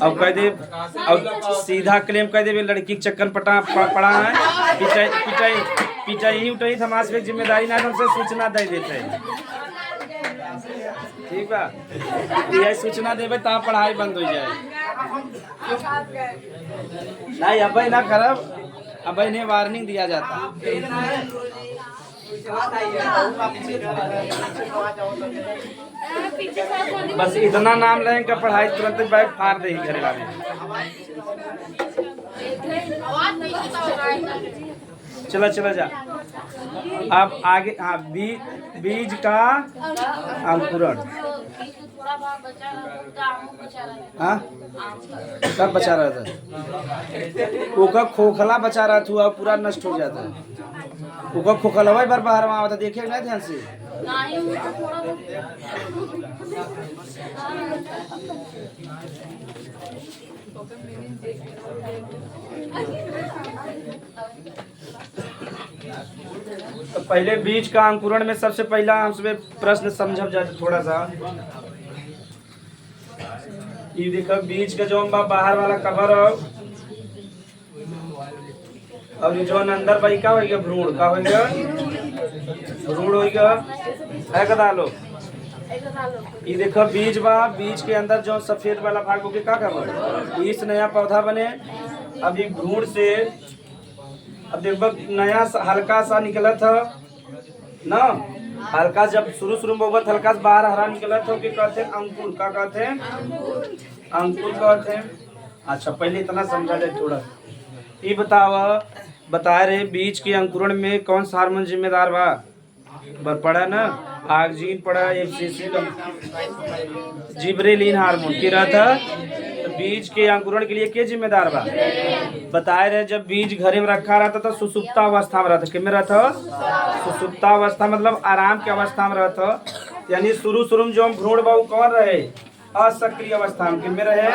अब कह दे, अब सीधा क्लेम कह दे लड़की के चक्कर पड़ा है, पिटाई पिटाई पिटाई ही उठाई समाज पे जिम्मेदारी ना हमसे सूचना दे देते हैं। ठीक बा, यह सूचना देवे तब पढ़ाई बंद हो जाए। नहीं अब ना खराब, अब इन्हें वार्निंग दिया जाता। बस इतना नाम लें कि पढ़ाई तुरंत बैग फाड़ दे घरे वाले। चलो चलो जा। अब आगे हाँ बीज का अंकुरण। हाँ कब बचा रहा था? ओका खोखला बचा रहा था, पूरा नष्ट हो जाता है। ओका खोखला बार बाहर वहाँ आता, देखिए ना ध्यान से। तो पहले बीज का अंकुरण में सबसे पहला हमसे प्रश्न समझब जाए थोड़ा सा। ये देखो बीज का जो बाहर वाला कवर और जो अंदर भाई का होगा भ्रूण का होगा, भ्रूण होगा है कदा लो। ये देखो बीज बा, बीज के अंदर जो सफेद वाला भाग होके का कवर इस नया पौधा बने। अब ये भ्रूण से अब देखो नया हल्का सा निकला था ना, हल्का जब शुरू में बहुत हल्का सा बाहर हरा निकला था कि कहते हैं अंकुर। का कहते हैं? अंकुर कहते हैं। अच्छा पहले इतना समझा जाए थोड़ा। ये बता रहे बीज के अंकुरण में कौन सा हार्मोन जिम्मेदार बा? पड़ा ना, ऑक्सीन पड़ा, एफसीसी जिब्रेलिन हार्मोन की रहा था। तो बीज के अंकुरण के लिए क्या जिम्मेदार बा? बताए रहे जब बीज घरे में रखा रहता तो सुसुप्ता अवस्था में रहता। किस में रहता? सुसुप्ता अवस्था मतलब आराम की अवस्था में रहता। यानी शुरू में जो भ्रूण बा कौन रहे? असक्रिय अवस्था में। किस में रहे?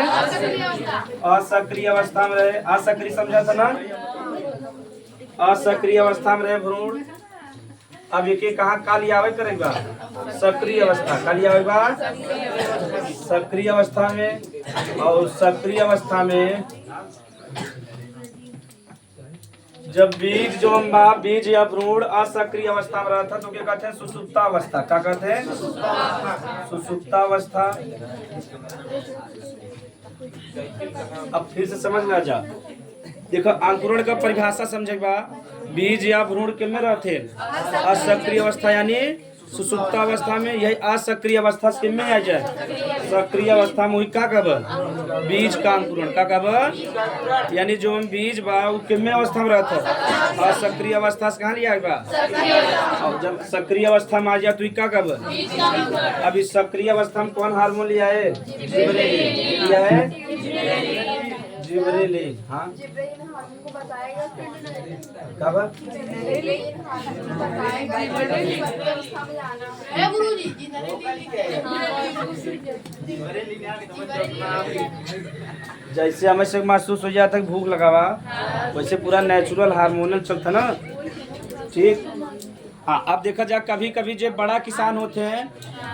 असक्रिय अवस्था में रहे। असक्रिय समझा था ना, असक्रिय अवस्था में रहे भ्रूण। अब एक कहाँ काली आवे करेगा? सक्रिय अवस्था। काली आवेगा सक्रिय अवस्था में। और सक्रिय अवस्था में जब बीज जो बीज या भ्रूण असक्रिय अवस्था में रहता तो क्या कहते हैं? सुसुप्ता अवस्था। क्या कहते हैं? सुसुप्ता अवस्था। अब फिर से समझ में आ जा। देखो अंकुरण का परिभाषा समझेगा। बीज या भ्रूण के में रहते असक्रिय अवस्था यानी सुसुप्ता अवस्था में। यही असक्रिय अवस्था से में आ जाए सक्रिय अवस्था में हुई का कब? बीज का अंकुरण। का कब? यानी जो बीज बा वो कितने अवस्था में रहता है? असक्रिय अवस्था से कहाँ लिया बा? और जब सक्रिय अवस्था में आ जाए तो का कब? अब इस सक्रिय अवस्था में कौन हार्मोन लिया है? जिब्रेलिन। लिया है जिब्रेलिन। हाँ जिब्राइल हारून को बताएगा कब जिब्राइल हारून को बताएगा अवस्था में जाना है गुरुजी जैसे हमें से महसूस हो जाता है कि भूख लगा हुआ, वैसे पूरा नेचुरल हार्मोनल चलता ना। ठीक। हाँ अब देखा जाए कभी कभी जो बड़ा किसान होते हैं,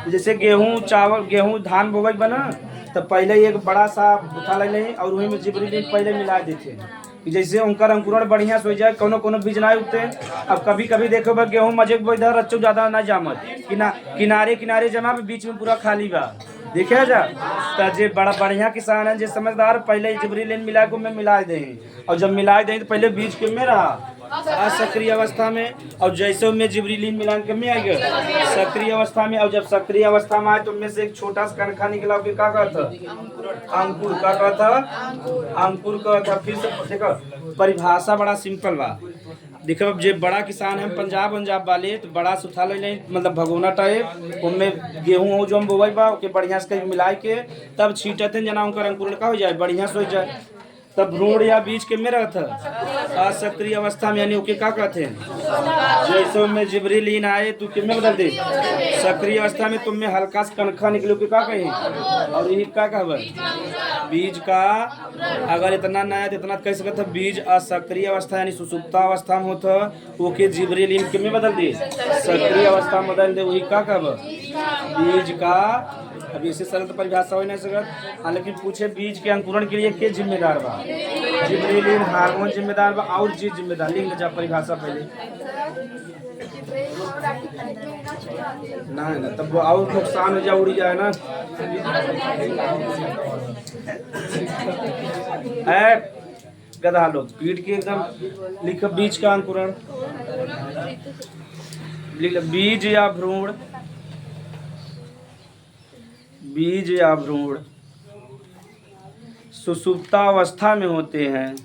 जैसे गेहूं चावल गेहूं धान बोवई बना तो पहले एक बड़ा सा उठा ले लें और वही में जिब्रेलिन पहले मिला देते हैं कि जैसे उनका अंकुरण बढ़िया से हो जाए। कोनो कोनो बीज ना उगते हैं। अब कभी कभी देखो बा गेहूं मजे इधर अच्छो ज्यादा ना जामत किनारे किनारे जमा बीच में पूरा खाली बा देखा जा। तो जे बड़ा बढ़िया किसान है जे समझदार पहले जिब्रेलिन मिला के में मिला दें, और जब मिला दें तो पहले बीज के में रहा असक्रिय अवस्था में, और जैसे में जिब्रेलिन मिला के में आ गया सक्रिय अवस्था में। और जब सक्रिय अवस्था में आए तो उनमें से एक छोटा सा कणखा निकला के का कहता अंकुर का कहता अंकुर कहता। फिर से देखो परिभाषा बड़ा सिंपल बा। देखो अब जो बड़ा किसान है पंजाब वाले तो बड़ा सुथा ले लें मतलब भगोना टाइप उनमें गेहूँ हो जो हम बोवई बा ओके बढ़िया से मिला के तब छींटते हैं जना उनका अंकुरण का हो जाए बढ़िया से हो जाए। तब भ्रूण या बीज के में रहता असक्रिय अवस्था में यानी ओके का कहते हैं जैसे में जिब्रेलिन आए तो के में बदल दे सक्रिय अवस्था में तुम में हल्का सा कणखा निकले के का कहे और यही का कहब बीज का अगर इतना नया तो इतना कह सकता बीज असक्रिय अवस्था यानी सुसुप्ता अवस्था में होता ओके जिब्रेलिन के में बदल दे सक्रिय अवस्था में बदल दे वही का कहब बीज का। अभी इससे सरल तो परिभाषा हो नहीं सकत। लेकिन पूछे बीज के अंकुरण के लिए के जिम्मेदार बा जिब्रेलिन हार्मोन जिम्मेदार बा और चीज जिम्मेदार लिख जा परिभाषा पहले ना तब वो और नुकसान हो जाए उड़ जाए ना। गधा लोग पीठ के एकदम लिख बीज का अंकुरण बीज या भ्रूण बीज या भ्रूण सुसुप्तावस्था में होते हैं।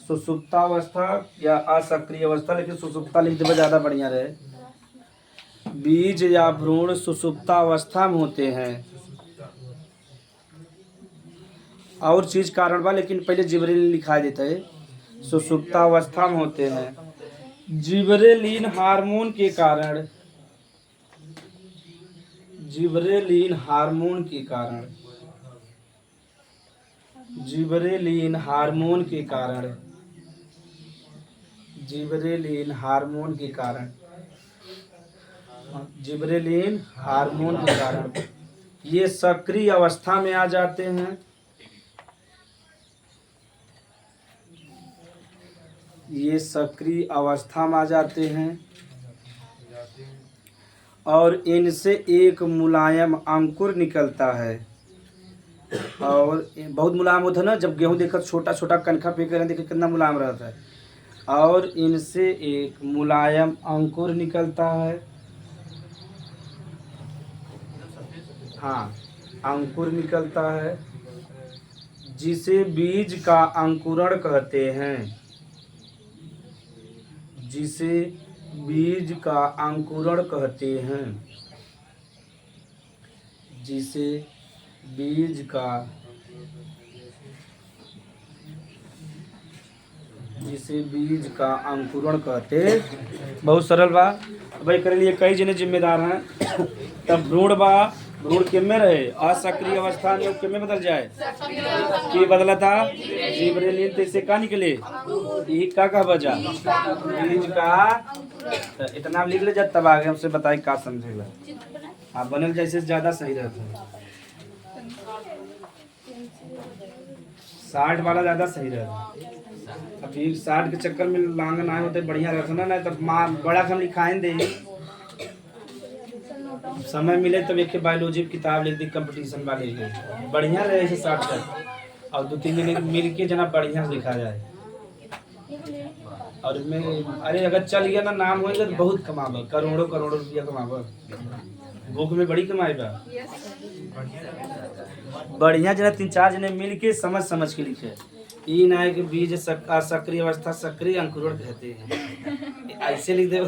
सुसुप्तावस्था या असक्रिय अवस्था लेकिन सुसुप्ता लिख दे ज्यादा बढ़िया रहे। बीज या भ्रूण सुसुप्तावस्था में होते हैं और चीज कारण बा लेकिन पहले जिब्रेलिन लिखा देता है सुसुप्तावस्था में होते हैं। जिब्रेलिन हार्मोन के कारण जिब्रेलिन हार्मोन के कारण जिब्रेलिन हार्मोन के कारण जिब्रेलिन हार्मोन के कारण जिब्रेलिन हार्मोन के कारण ये सक्रिय अवस्था में आ जाते हैं। ये सक्रिय अवस्था में आ जाते हैं और इनसे एक मुलायम अंकुर निकलता है। और बहुत मुलायम होता है ना जब गेहूं देखा छोटा छोटा कनखा फेंक रहे देखा कितना मुलायम रहता है। और इनसे एक मुलायम अंकुर निकलता है। हाँ अंकुर निकलता है जिसे बीज का अंकुरण कहते हैं जिसे बीज का अंकुरण कहते हैं जिसे बीज का अंकुरण कहते। बहुत सरल बा भाई करे लिए कई जने जिम्मेदार हैं। तब भ्रूण बा भ्रूण के में रहे असक्रिय अवस्था में के में बदल जाए कि बदला था जिब्रेलिन तो इससे का निकले यही का बजा बीज का। इतना लिख ले जब तब आगे हमसे बताए का समझेगा। हाँ बनल जैसे ज्यादा सही रहता है 60 वाला ज्यादा सही रहता है। अभी 60 के चक्कर में लांगन आए होते बढ़िया रहता ना नहीं तब माँ बड़ा हम लिखाएं दे समय मिले तब एक बायोलॉजी की किताब लिख दी कंपटीशन वाले बढ़िया रहे ऐसे 60 तक और 2-3 दिन मिल के जना बढ़िया से लिखा जाए। और मैं अरे अगर चल गया ना नाम होएगा तो बहुत कमाबा करोड़ों रुपया कमाबा बुक में बड़ी कमाई बा। बढ़िया जना 3-4 जने मिल के समझ के लिखे ई ना है कि बीज सक्रिय अवस्था सक्रिय अंकुरण कहते हैं। ऐसे लिख दे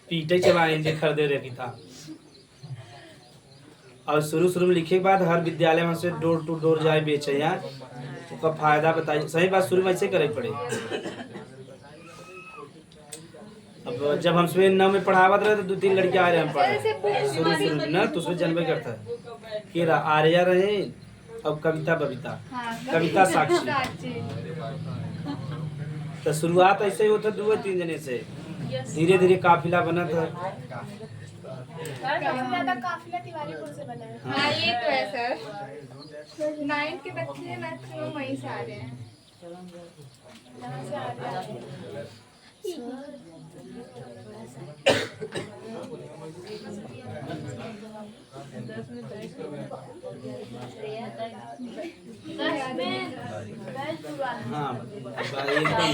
पीटे चलाए जे खरीदे रहे किताब। और शुरू में लिखे के बाद हर विद्यालय में से डोर टू डोर जाए बेचे यहाँ उसका फायदा बताइए। सही बात, शुरू में ऐसे करे पड़े। अब जब हम सुबह 9 में पढ़ावत रहे तो 2-3 लड़के आ रहे हम पढ़े शुरू में ना, तो उसमें जन्म करता है कि आर्या रहे अब कविता बबीता, कविता साक्षी। तो शुरुआत ऐसे ही होता 2-3 जने से, धीरे धीरे काफिला बना था। सबसे ज्यादा काफिला तिवारीपुर से बना है। हाँ ये तो है सर। 9th के बच्चे मैक्सिमम वहीं से आ रहे हैं। यहाँ से आ रहे हैं। हाँ एकदम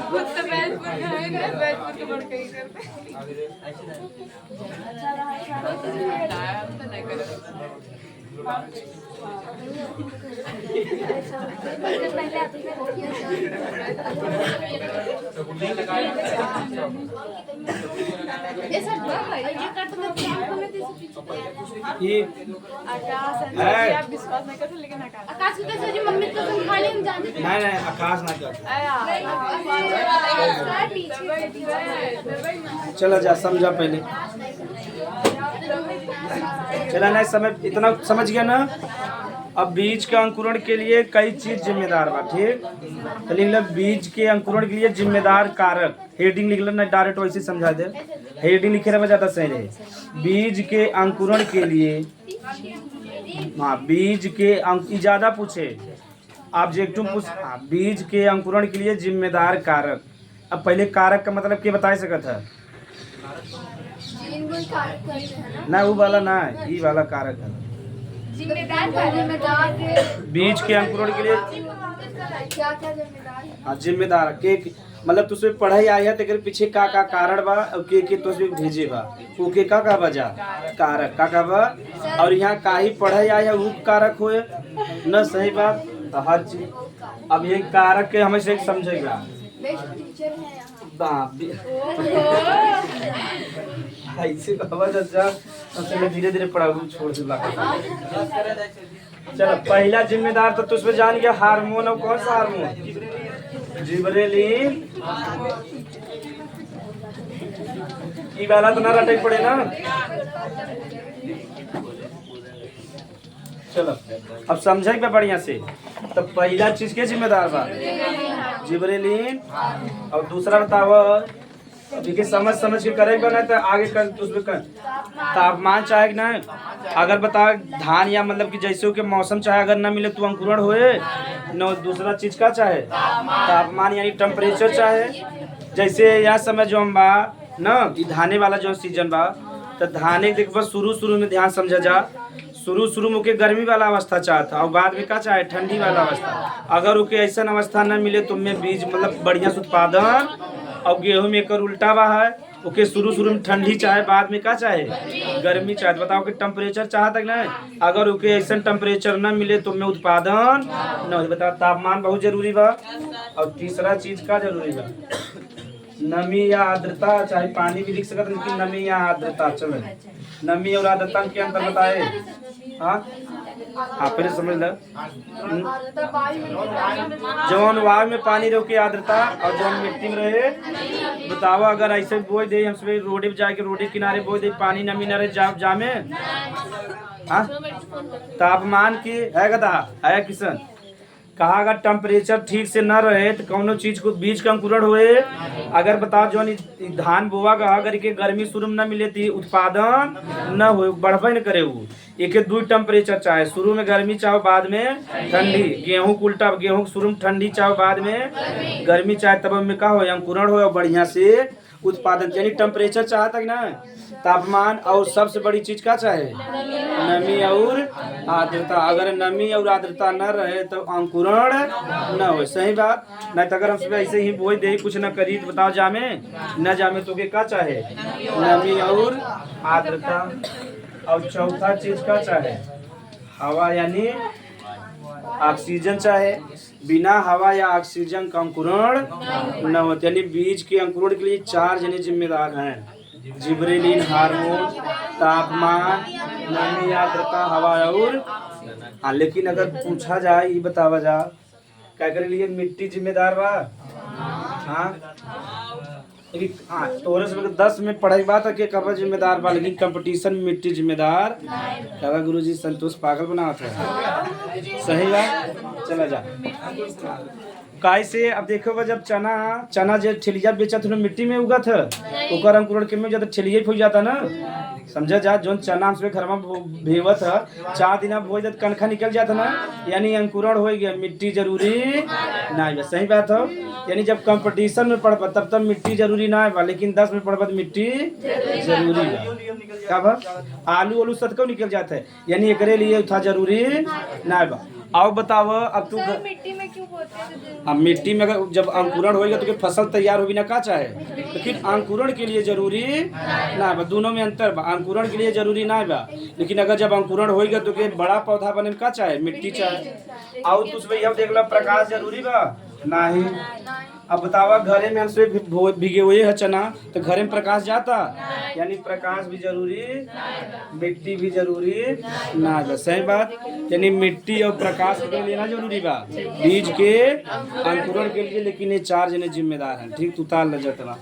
खुद तो बैचपुर का है ना, बैचपुर के बढ़ के ही करते ये आकाश है। आप विश्वास नहीं करते लेकिन आकाश आकाश की कसम जी, मम्मी तो तुम खाली हम जानते थे। नहीं आकाश ना कर। चला जा समझा पहले, चला नहीं समझ, इतना समझ गया ना। अब बीज के अंकुरण के लिए कई चीज जिम्मेदार बा, ठीक। तो लिख लो बीज के अंकुरण के लिए जिम्मेदार कारक, हेडिंग लिख लो ना, डायरेक्ट वैसे समझा दे, हेडिंग लिखे रहे ज्यादा सही रहे। बीज के अंकुरण के लिए, हाँ बीज के ज्यादा पूछे ऑब्जेक्टिव पूछ, हाँ बीज के अंकुरण के लिए जिम्मेदार कारक। अब पहले कारक का मतलब क्या बता सकता है ना, वो वाला ना, ये वाला कारक है। जिम्मेदार बीज के अंकुरण के लिए क्या क्या जिम्मेदार है? हाँ जिम्मेदार के मतलब तुझे पढ़ाई आई है तो पीछे का कारण बा और के तुझे भेजे बा, वो के का बजा कारक का बा, और यहाँ का ही पढ़ाई आई है वो कारक होए न, सही बात। तो हर चीज अब ये कारक के हमेशा समझेगा। बेस्ट टीचर है यहाँ। ऐसे आवाज अच्छा, धीरे धीरे पढ़ाऊ छोड़ दे। चलो पहला जिम्मेदार तो तुझमें जान गया हार्मोन, और कौन सा हार्मोन, जिबरेलिन। ये वाला तो ना रटे पड़े ना। चलो अब समझेंगे बढ़िया से। तो पहला चीज के जिम्मेदार बा जिबरेलिन, और दूसरा बताओ अभी के समझ के करेगा ना, तो आगे कर उसमें कर तापमान चाहे ना। अगर बता धान या मतलब कि जैसे के मौसम चाहे अगर ना मिले तो अंकुरण होए न। दूसरा चीज का चाहे तापमान यानी टेम्परेचर चाहे। जैसे यहाँ समय जो हम बा न, धाने वाला जो सीजन बा, तो धाने देख बस शुरू में ध्यान समझा जा, शुरू में ओके गर्मी वाला अवस्था चाहता और बाद में का चाहे ठंडी वाला अवस्था। अगर ओके ऐसा अवस्था न मिले तो में बीज मतलब बढ़िया से उत्पादन, और गेहूं में एक उल्टा बा है, ओके शुरू में ठंडी चाहे बाद में का चाहे गर्मी चाहे। बताओ कि टेम्परेचर चाहता ना, अगर ओके ऐसा टेम्परेचर न मिले तो में उत्पादन न। बताओ तापमान बहुत जरूरी बा। और तीसरा चीज का जरूरी बा नमी या आर्द्रता, चाहे पानी भी लिख सकते, लेकिन नमी या आर्द्रता। चलो नमी और आर्द्रता के अंतर बताए। हाँ पहले समझ लो, जौन वायु में पानी रोके आर्द्रता और जौन मिट्टी में रहे। बताओ अगर ऐसे बोई दे हम सब रोडे पे जाके रोडे किनारे बोई दे, पानी नमी न रहे जामे। हाँ तापमान की है गदा है किशन, कहा अगर टेम्परेचर ठीक से न रहे तो कौनो चीज को बीज का अंकुरण हुए। अगर बताओ जो धान बोआ का अगर के गर्मी शुरू में न मिले तो उत्पादन न हो, बढ़बे न करे। वो एक दो टेम्परेचर चाहे, शुरू में गर्मी चाहो बाद में ठंडी। गेहूं को उल्टा, गेहूं शुरू में ठंडी चाहो बाद में गर्मी चाहे, तब में का हो अंकुरण हो बढ़िया से उत्पादन। यानी टेम्परेचर चाहता ना, तापमान, और सबसे बड़ी चीज का चाहे नमी और आर्द्रता। अगर नमी और आर्द्रता न रहे तो अंकुरण न हो, सही बात। नहीं तो अगर हम ऐसे ही बोई दे कुछ न करी तो बताओ जामे न जामे तो क्या चाहे नमी और आर्द्रता। और चौथा चीज का चाहे हवा यानी ऑक्सीजन चाहे। बिना हवा या ऑक्सीजन का अंकुरण न होते। यानी बीज के अंकुरण के लिए 4 जने जिम्मेदार हैं। जिबरेलिन हार्मोन, तापमान, नमी, आर्द्रता, हवा और हाँ। लेकिन अगर पूछा जाए ये बतावा जा क्या करे लिए मिट्टी जिम्मेदार बा? हाँ हाँ तोरे से 10 में पढ़ाई बात है कि कब जिम्मेदार बा, लेकिन कंपटीशन में मिट्टी जिम्मेदार कहा गुरुजी संतोष पागल बनावत है। सही बात। चला जा काय से अब देखो बा जब चना जो ठेलिया बेचत हो मिट्टी में उगत है ओकर अंकुरण के में जब ठेलिया हो जाता ना समझा जा जोन चना हमसे घर में भेवत है 4 दिन भोज जब कनखा निकल जाता ना यानी अंकुरण हो गया मिट्टी जरूरी ना है। सही बात हो। यानी जब कंपटीशन में पढ़ब तब तब मिट्टी जरूरी ना है लेकिन 10 में पढ़ब मिट्टी जरूरी है। कब आलू सदको निकल जाता है यानी एकरे लिए था जरूरी ना है। आओ बताओ अब तू मिट्टी में क्यों बोलते हैं? अब मिट्टी में अगर जब अंकुरण होएगा तो फसल तैयार होगी ना का चाहे लेकिन अंकुरण के लिए जरूरी ना बा। दोनों में अंतर बा। अंकुरण के लिए जरूरी ना बा लेकिन अगर जब अंकुरण होएगा तो के बड़ा पौधा बने का चाहे मिट्टी चाहे। आओ तुझ भाई अब देख लो प्रकाश जरूरी बा नहीं। अब बतावा घरे में हमसे भिगे हुए है चना तो घरे में प्रकाश जाता यानी प्रकाश भी जरूरी मिट्टी भी जरूरी ना बा। सही बात। यानी मिट्टी और प्रकाश के लिए ना जरूरी बा बीज के अंकुरण के लिए लेकिन ये 4 जने जिम्मेदार हैं। ठीक तू ताल न जतना